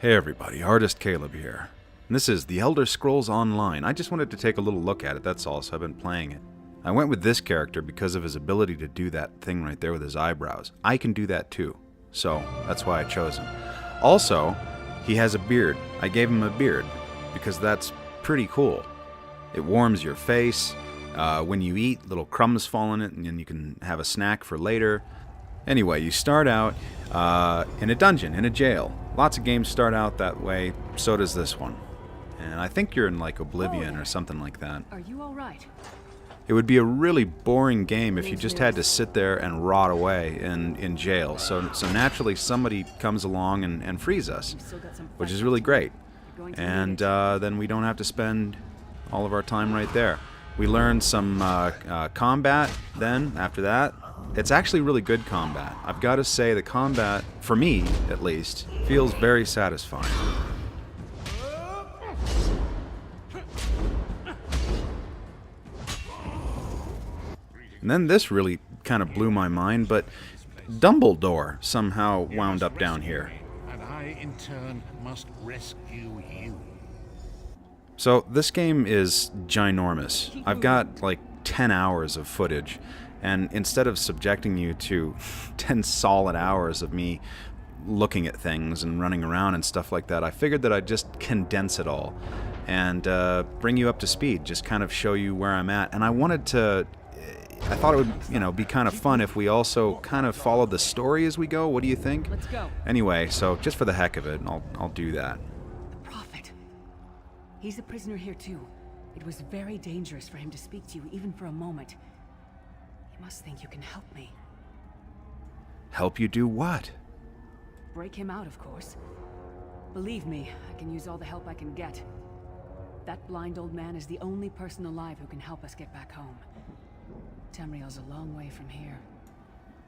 Hey everybody, artistcaleb here. And this is The Elder Scrolls Online. I just wanted to take a little look at it, that's all, so I've been playing it. I went with this character because of his ability to do that thing right there with his eyebrows. I can do that too, so that's why I chose him. Also, he has a beard. I gave him a beard because that's pretty cool. It warms your face. When you eat, little crumbs fall in it, and then you can have a snack for later. Anyway, you start out in a dungeon, in a jail. Lots of games start out that way, so does this one. And I think you're in like Oblivion or something like that. Are you all right? It would be a really boring game if you just had to sit there and rot away in jail. So naturally somebody comes along and frees us, which is really great. And then we don't have to spend all of our time right there. We learn some combat then, after that. It's actually really good combat. I've got to say the combat, for me at least, feels very satisfying. And then this really kind of blew my mind, but Dumbledore somehow wound up down here. And I, in turn, must rescue you. So this game is ginormous. I've got like 10 hours of footage, and instead of subjecting you to 10 solid hours of me looking at things and running around and stuff like that, I figured that I'd just condense it all and bring you up to speed, just kind of show you where I'm at. And I thought it would, be kind of fun if we also kind of followed the story as we go. What do you think? Let's go. Anyway, so just for the heck of it, I'll do that. The Prophet. He's a prisoner here too. It was very dangerous for him to speak to you even for a moment. You must think you can help me. Help you do what? Break him out, of course. Believe me, I can use all the help I can get. That blind old man is the only person alive who can help us get back home. Tamriel's a long way from here.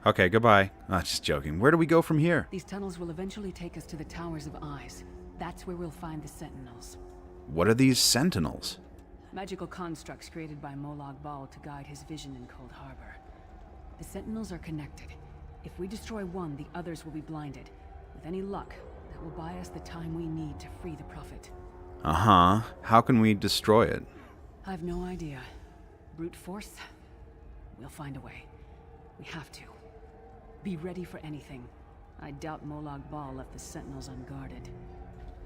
Okay, goodbye. Just joking. Where do we go from here? These tunnels will eventually take us to the Towers of Eyes. That's where we'll find the Sentinels. What are these Sentinels? Magical constructs created by Molag Bal to guide his vision in Cold Harbor. The Sentinels are connected. If we destroy one, the others will be blinded. With any luck, that will buy us the time we need to free the Prophet. Uh-huh. How can we destroy it? I've no idea. Brute force? We'll find a way. We have to. Be ready for anything. I doubt Molag Bal left the Sentinels unguarded.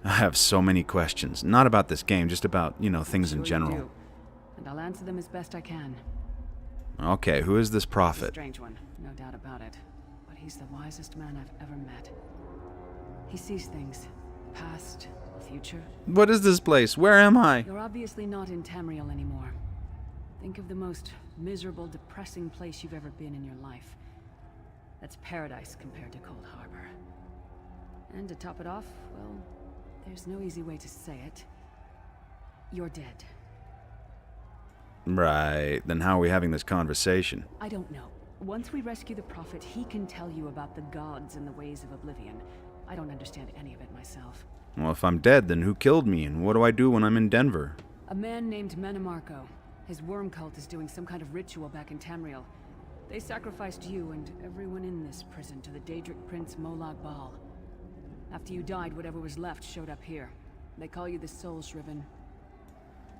I have so many questions. Not about this game, just about, things in general. You do. And I'll answer them as best I can. Okay, who is this He's a prophet? strange one, no doubt about it. But he's the wisest man I've ever met. He sees things. Past, future. What is this place? Where am I? You're obviously not in Tamriel anymore. Think of the most miserable, depressing place you've ever been in your life. That's paradise compared to Cold Harbor. And to top it off, well, there's no easy way to say it. You're dead. Right, then how are we having this conversation? I don't know. Once we rescue the Prophet, he can tell you about the gods and the ways of Oblivion. I don't understand any of it myself. Well, if I'm dead, then who killed me, and what do I do when I'm in Denver? A man named Menemarco. His worm cult is doing some kind of ritual back in Tamriel. They sacrificed you and everyone in this prison to the Daedric Prince Molag Bal. After you died, whatever was left showed up here. They call you the Soul Shriven.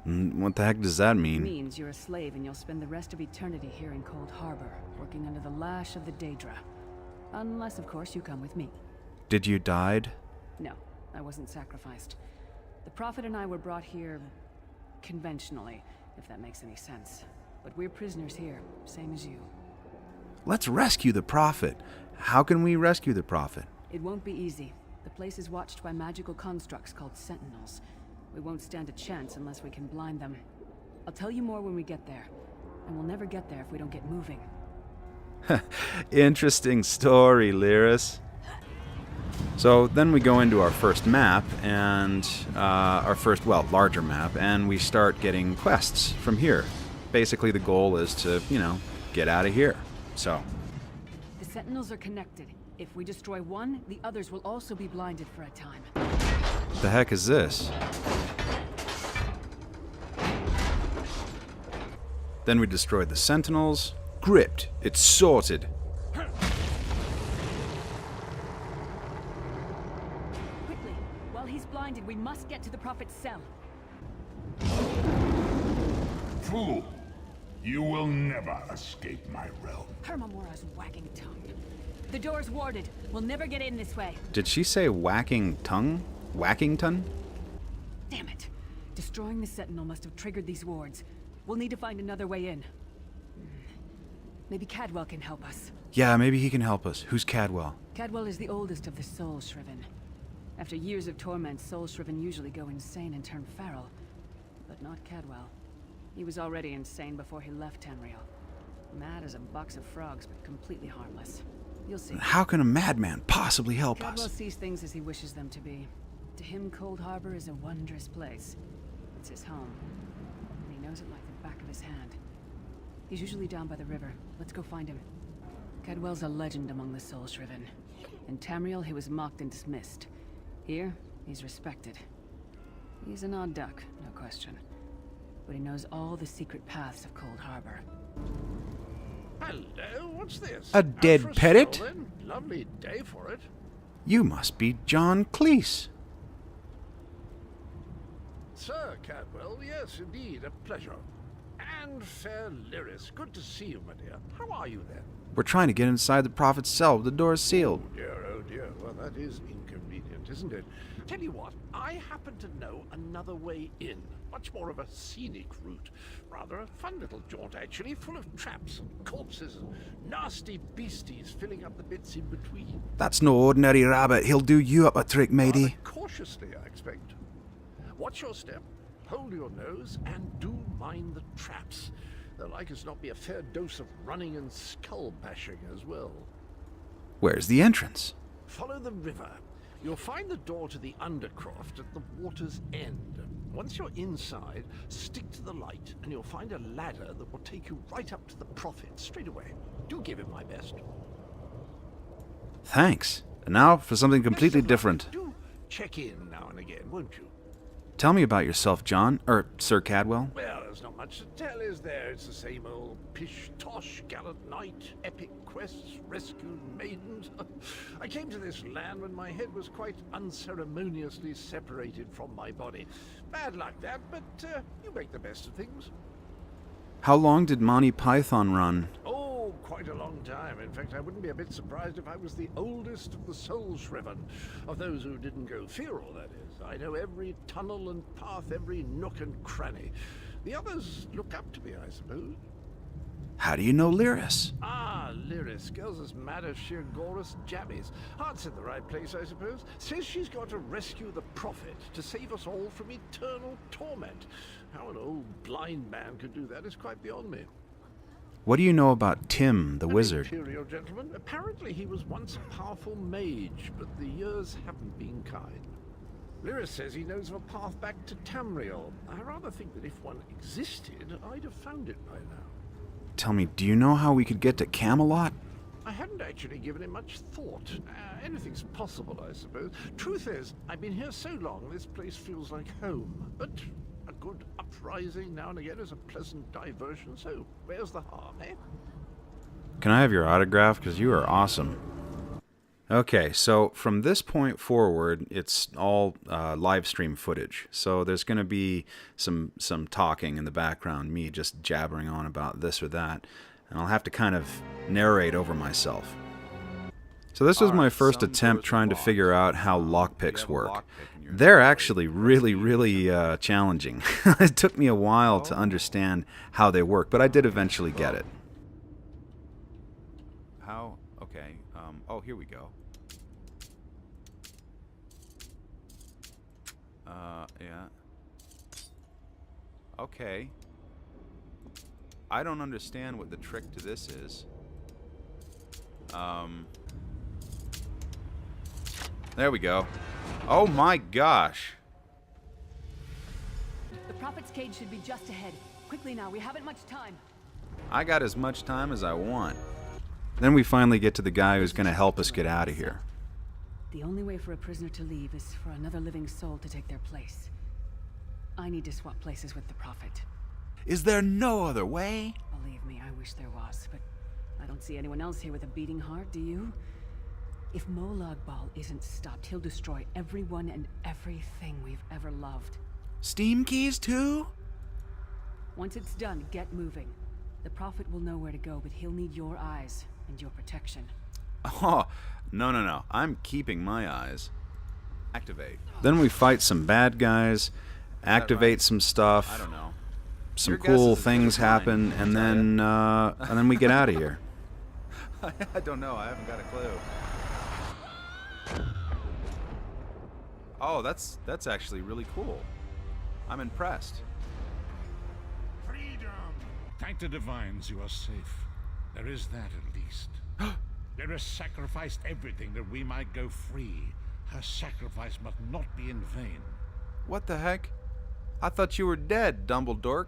What the heck does that It mean? means you're a slave and you'll spend the rest of eternity here in Cold Harbor, working under the lash of the Daedra. Unless, of course, you come with me. Did you died? No, I wasn't sacrificed. The Prophet and I were brought here conventionally, if that makes any sense. But we're prisoners here, same as you. Let's rescue the prophet. How can we rescue the prophet? It won't be easy. The place is watched by magical constructs called Sentinels. We won't stand a chance unless we can blind them. I'll tell you more when we get there. And we'll never get there if we don't get moving. Interesting story, Lyris. So then we go into our first map, and our first, larger map, and we start getting quests from here. Basically the goal is to, get out of here. So. The Sentinels are connected. If we destroy one, the others will also be blinded for a time. What the heck is this? Then we destroyed the Sentinels. Gripped. It's sorted. Quickly, while he's blinded, we must get to the Prophet's cell. Fool! You will never escape my realm. Hermamora's wagging tongue. The door's warded. We'll never get in this way. Did she say whacking tongue? Whacking tongue? Damn it. Destroying the Sentinel must have triggered these wards. We'll need to find another way in. Maybe Cadwell can help us. Yeah, maybe he can help us. Who's Cadwell? Cadwell is the oldest of the Soul Shriven. After years of torment, Soul Shriven usually go insane and turn feral. But not Cadwell. He was already insane before he left Tamriel. Mad as a box of frogs, but completely harmless. You'll see. How can a madman possibly help Cadwell us? sees things as he wishes them to be. To him, Cold Harbor is a wondrous place. It's his home. And he knows it like the back of his hand. He's usually down by the river. Let's go find him. Cadwell's a legend among the Soul Shriven. In Tamriel, he was mocked and dismissed. Here, he's respected. He's an odd duck, no question. But he knows all the secret paths of Cold Harbor. Hello, what's this? A dead Out for parrot? stroll, then? Lovely day for it. You must be John Cleese. Sir Cadwell, yes, indeed, a pleasure. And fair Lyris, good to see you, my dear. How are you then? We're trying to get inside the Prophet's cell. The door's sealed. Oh dear, well that is inconvenient, isn't it? Tell you what, I happen to know another way in. Much more of a scenic route. Rather a fun little jaunt, actually, full of traps and corpses and nasty beasties filling up the bits in between. That's no ordinary rabbit. He'll do you up a trick, matey. Rather cautiously, I expect. Watch your step, hold your nose, and do mind the traps. There'll like as not be a fair dose of running and skull bashing as well. Where's the entrance? Follow the river. You'll find the door to the Undercroft at the water's end. Once you're inside, stick to the light, and you'll find a ladder that will take you right up to the Prophet straight away. Do give him my best. Thanks. And now for something completely Best of luck. different. Do check in now and again, won't you? Tell me about yourself, John. Sir Cadwell. Well, there's not much to tell, is there? It's the same old pish-tosh, gallant knight, epic quests, rescued maidens. I came to this land when my head was quite unceremoniously separated from my body. Bad luck that, but you make the best of things. How long did Monty Python run? Oh, quite a long time. In fact, I wouldn't be a bit surprised if I was the oldest of the Soul Shriven. Of those who didn't go feral, that is. I know every tunnel and path, every nook and cranny. The others look up to me, I suppose. How do you know Lyris? Ah, Lyris. Girl's as mad as sheer Gorus Jabbies. Heart's in the right place, I suppose. Says she's got to rescue the Prophet to save us all from eternal torment. How an old blind man could do that is quite beyond me. What do you know about Tim, the An wizard? imperial gentleman. Apparently he was once a powerful mage, but the years haven't been kind. Lyris says he knows of a path back to Tamriel. I rather think that if one existed, I'd have found it by now. Tell me, do you know how we could get to Camelot? I hadn't actually given it much thought. Anything's possible, I suppose. Truth is, I've been here so long, this place feels like home. But a good uprising now and again is a pleasant diversion, so where's the harm, eh? Can I have your autograph? Because you are awesome. Okay, so from this point forward, it's all live stream footage. So there's going to be some talking in the background, me just jabbering on about this or that, and I'll have to kind of narrate over myself. So this was my first attempt trying to figure out how lockpicks work. They're actually really challenging. It took me a while to understand how they work, but I did eventually get it. How? Okay. Oh, here we go. Yeah. Okay. I don't understand what the trick to this is. There we go. Oh my gosh. The Prophet's cage should be just ahead. Quickly now, we haven't much time. I got as much time as I want. Then we finally get to the guy who's going to help us get out of here. The only way for a prisoner to leave is for another living soul to take their place. I need to swap places with the Prophet. Is there no other way? Believe me, I wish there was, but I don't see anyone else here with a beating heart, do you? If Molag Bal isn't stopped, he'll destroy everyone and everything we've ever loved. Steam keys too? Once it's done, get moving. The Prophet will know where to go, but he'll need your eyes and your protection. Oh, no. I'm keeping my eyes. Activate. Then we fight some bad guys, activate some stuff. I don't know. Some cool things happen, and then we get out of here. I don't know. I haven't got a clue. Oh, that's actually really cool. I'm impressed. Freedom! Thank the divines you are safe. There is that at least. There has sacrificed everything that we might go free. Her sacrifice must not be in vain. What the heck? I thought you were dead, Dumbledore.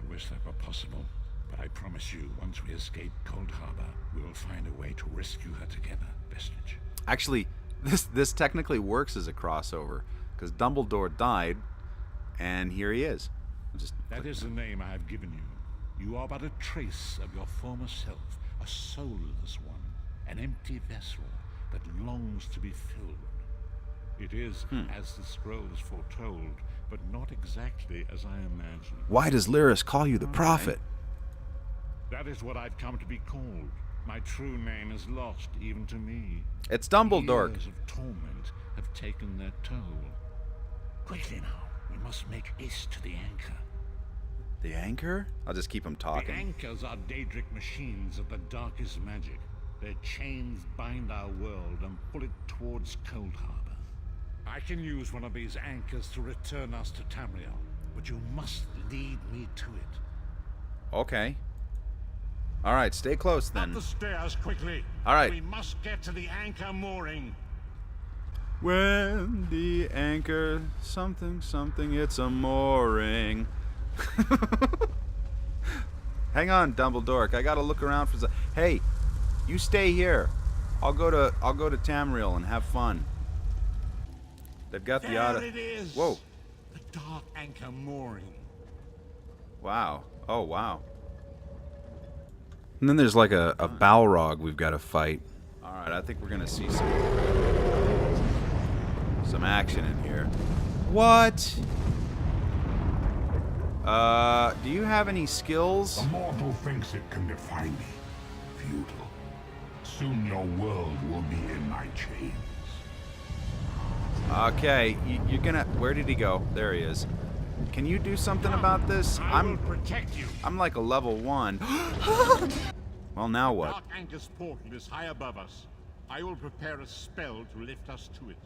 I wish that were possible, but I promise you, once we escape Cold Harbor, we will find a way to rescue her together, Vestige. Actually, this technically works as a crossover, because Dumbledore died, and here he is. That is the name I have given you. You are but a trace of your former self, a soulless one, an empty vessel that longs to be filled. It is as the scrolls foretold, but not exactly as I imagined. Why does Lyris call you the Prophet? That is what I've come to be called. My true name is lost even to me. It's Dumbledore. Years of torment have taken their toll. Quickly now, we must make haste to the anchor. The anchor? I'll just keep him The talking. anchors are Daedric machines of the darkest magic. Their chains bind our world and pull it towards Cold Harbor. I can use one of these anchors to return us to Tamriel, but you must lead me to it. Okay. Alright, stay close then. Up the stairs quickly. Alright. We must get to the anchor mooring. When the anchor, something, it's a mooring. Hang on, Dumbledore. I gotta look around for. Hey, you stay here. I'll go to Tamriel and have fun. They've got the There it is. Whoa! The dark anchor mooring. Wow. Oh wow. And then there's like a Balrog we've got to fight. All right, I think we're gonna see some action in here. What? Do you have any skills? The mortal thinks it can defy me. Futile. Soon your world will be in my chains. Okay, you're gonna. Where did he go? There he is. Can you do something about this? I will protect you. I'm like a level 1. Well, now what? Dark Anchor's portal is high above us. I will prepare a spell to lift us to it.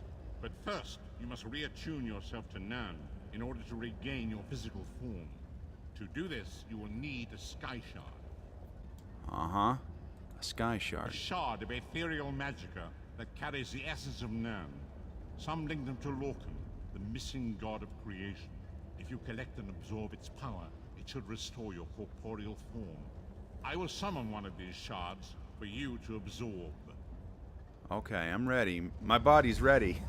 But first, you must reattune yourself to Nan in order to regain your physical form. To do this, you will need a Sky Shard. Uh-huh. A Sky A Shard. shard of ethereal magicka that carries the essence of Nan. Some link them to Lorcan, the missing god of creation. If you collect and absorb its power, it should restore your corporeal form. I will summon one of these shards for you to absorb. Okay, I'm ready. My body's ready.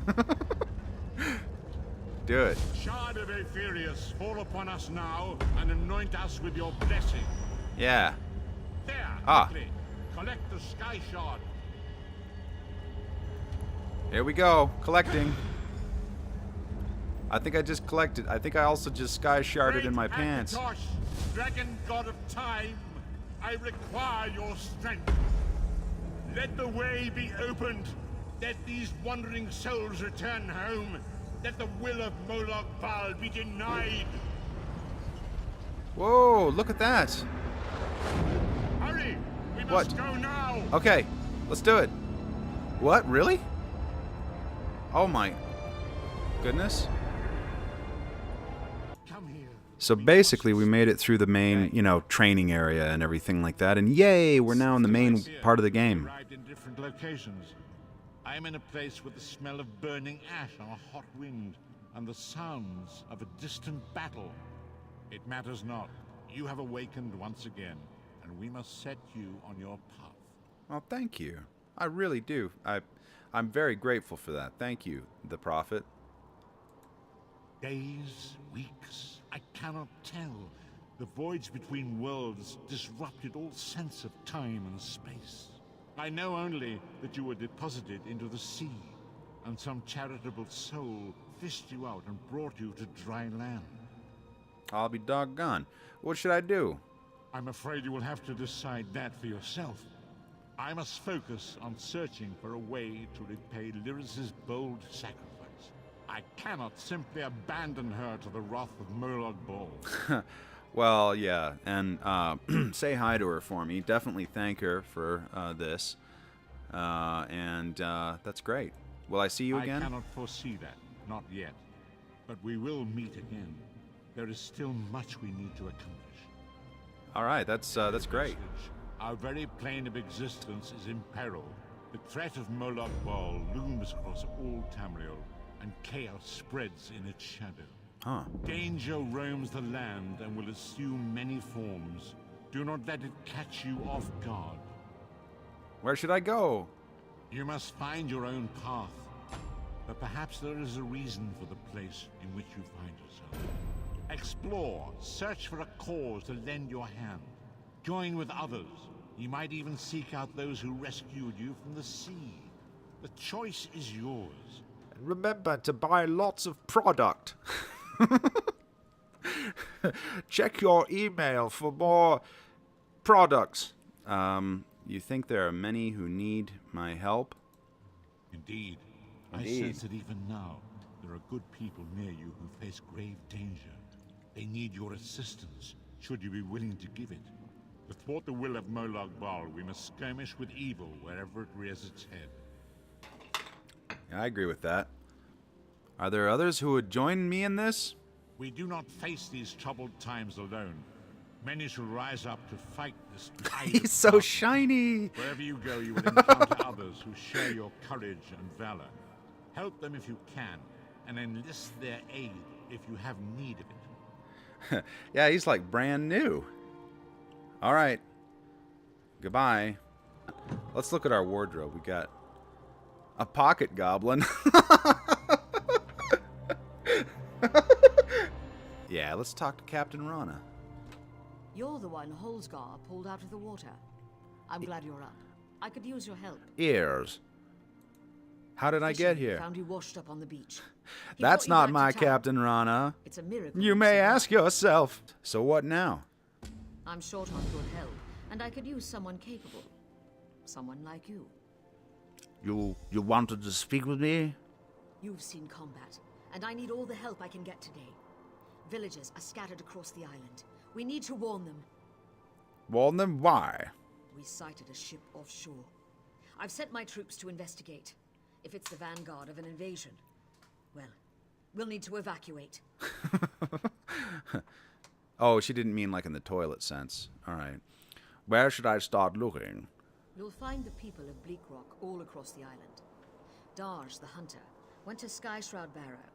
Do it. Shard of Aetherius, fall upon us now and anoint us with your blessing. Yeah. There, Ah. quickly, collect the Sky Shard. Here we go. Collecting. I think I just collected. I think I also just Sky Sharded in my Great pants. Akatosh, dragon god of time, I require your strength. Let the way be opened. Let these wandering souls return home. Let the will of Molag Bal be denied. Whoa, look at that. Hurry! We What? must go now! Okay, let's do it. What? Really? Oh my goodness. Come here. So basically, we made it through the main, training area and everything like that, and yay, we're now in the main part of the game. Arrived in different locations. I am in a place with the smell of burning ash on a hot wind and the sounds of a distant battle. It matters not. You have awakened once again, and we must set you on your path. Well, thank you. I really do. I'm very grateful for that. Thank you, the Prophet. Days, weeks, I cannot tell. The voids between worlds disrupted all sense of time and space. I know only that you were deposited into the sea, and some charitable soul fished you out and brought you to dry land. I'll be doggone. What should I do? I'm afraid you will have to decide that for yourself. I must focus on searching for a way to repay Lyris's bold sacrifice. I cannot simply abandon her to the wrath of Molag Bal. Well, yeah, and say hi to her for me. Definitely thank her for this. And that's great. Will I see you again? I cannot foresee that, not yet. But we will meet again. There is still much we need to accomplish. All right, that's great. Our very plane of existence is in peril. The threat of Molag Bal looms across all Tamriel, and chaos spreads in its shadow. Huh. Danger roams the land and will assume many forms. Do not let it catch you off guard. Where should I go? You must find your own path. But perhaps there is a reason for the place in which you find yourself. Explore, search for a cause to lend your hand. Join with others. You might even seek out those who rescued you from the sea. The choice is yours. Remember to buy lots of product. Check your email for more products. You think there are many who need my help? Indeed. I sense that even now, there are good people near you who face grave danger. They need your assistance, should you be willing to give it. To thwart the will of Molag Bal, we must skirmish with evil wherever it rears its head. Yeah, I agree with that. Are there others who would join me in this? We do not face these troubled times alone. Many shall rise up to fight this tide of He's so darkness. shiny. Wherever you go, you will encounter others who share your courage and valor. Help them if you can, and enlist their aid if you have need of it. Yeah, he's like brand new. All right. Goodbye. Let's look at our wardrobe. We got a pocket goblin. Yeah, let's talk to Captain Rana. You're the one Holsgar pulled out of the water. I'm glad you're up. I could use your help. Ears. How did I get here? Found you washed up on the beach. He That's brought not you back my to town. Captain Rana. It's a miracle. You may survived. ask yourself. So what now? I'm short on good help, and I could use someone capable. Someone like you. You wanted to speak with me? You've seen combat, and I need all the help I can get today. Villagers are scattered across the island. We need to warn them. Warn them why? We sighted a ship offshore. I've sent my troops to investigate. If it's the vanguard of an invasion, well, we'll need to evacuate. Oh, she didn't mean like in the toilet sense. All right. Where should I start looking? You'll find the people of Bleak Rock all across the island. Darj, the hunter, went to Skyshroud Barrow.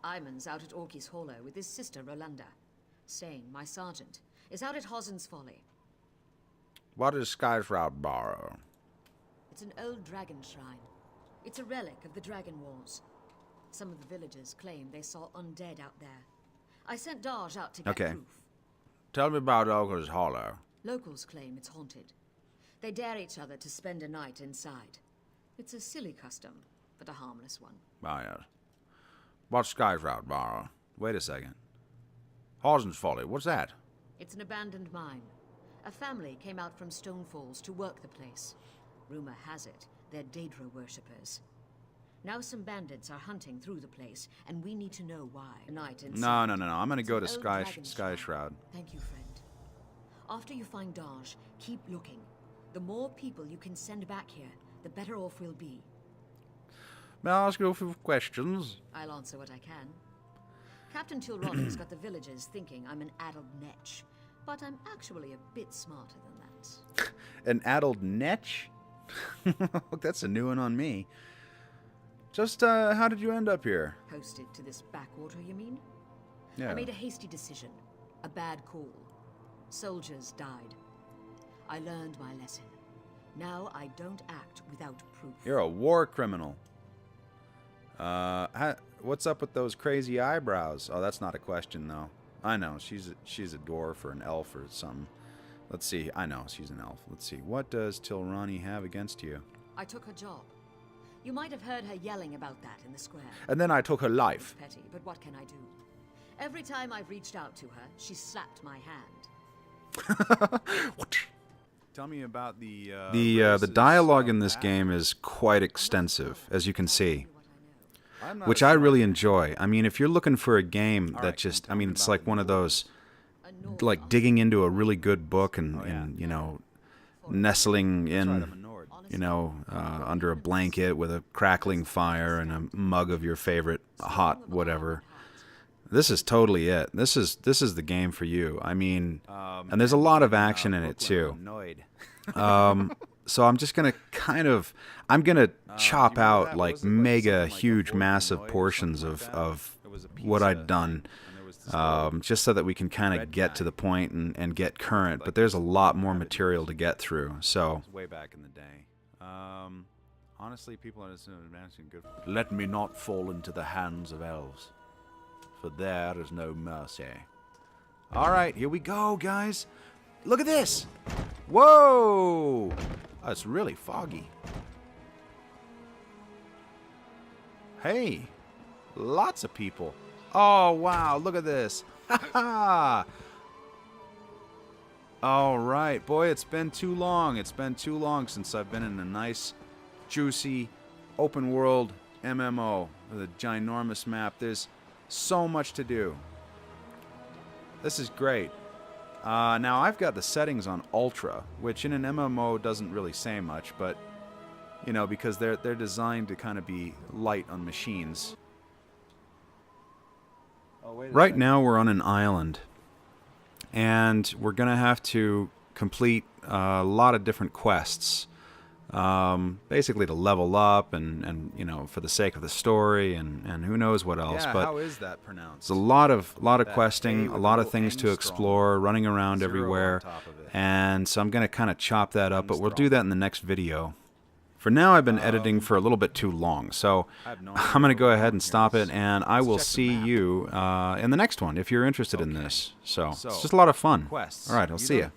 Iman's out at Orky's Hollow with his sister Rolanda. Sane, my sergeant, is out at Hossen's Folly. What is Skyshroud Barrow? It's an old dragon shrine. It's a relic of the Dragon Wars. Some of the villagers claim they saw undead out there. I sent Darj out to get Okay. proof. Tell me about Orky's Hollow. Locals claim it's haunted. They dare each other to spend a night inside. It's a silly custom, but a harmless one. Ah, yes. What's Skyshroud Barrow? Wait a second. Hossen's Folly, what's that? It's an abandoned mine. A family came out from Stone Falls to work the place. Rumor has it, they're Daedra worshippers. Now some bandits are hunting through the place, and we need to know why. Night inside. No. I'm gonna It's go an to old dragon shrine. Skyshroud. Thank you, friend. After you find Darj, keep looking. The more people you can send back here, the better off we'll be. May I ask you a few questions? I'll answer what I can. Captain Tilron's got the villagers thinking I'm an addled netch, but I'm actually a bit smarter than that. An addled netch? That's a new one on me. Just, how did you end up here? Posted to this backwater, you mean? Yeah. I made a hasty decision. A bad call. Soldiers died. I learned my lesson. Now I don't act without proof. You're a war criminal. What's up with those crazy eyebrows? Oh, that's not a question, though. I know, she's a dwarf or an elf or something. Let's see. I know, she's an elf. Let's see. What does Tilrani have against you? I took her job. You might have heard her yelling about that in the square. And then I took her life. Petty, but what can I do? Every time I've reached out to her, she slapped my hand. Tell me about the dialogue in this game is quite extensive, as you can see, which I really enjoy. I mean, if you're looking for a game that just, I mean, it's like one of those, like digging into a really good book and you know, nestling in, you know, under a blanket with a crackling fire and a mug of your favorite hot whatever. This is totally it. This is the game for you. I mean, and there's a lot of action in it too. So I'm just gonna I'm gonna chop out like mega huge massive portions of what I'd done, just so that we can kind of get to the point and get current. But there's a lot more material to get through. So way back in the day. Honestly, people are just advancing good. Let me not fall into the hands of elves, for there is no mercy. All right, here we go, guys. Look at this. Whoa! Oh, it's really foggy. Hey, lots of people. Oh, wow, look at this. Ha ha! All right, boy, it's been too long. It's been too long since I've been in a nice, juicy, open world MMO with a ginormous map. There's so much to do. This is great. Now I've got the settings on Ultra, which in an MMO doesn't really say much, but you know, because they're designed to kind of be light on machines. Right now we're on an island, and we're gonna have to complete a lot of different quests. Basically to level up and you know, for the sake of the story and who knows what else. Yeah, but how is that pronounced? It's a lot of questing, a lot of things to explore, running around everywhere, and so I'm gonna kind of chop that up, but we'll do that in the next video. For now, I've been editing for a little bit too long, so I'm gonna go ahead and stop it, and I will see you in the next one if you're interested in this. So it's just a lot of fun. All right, I'll see you.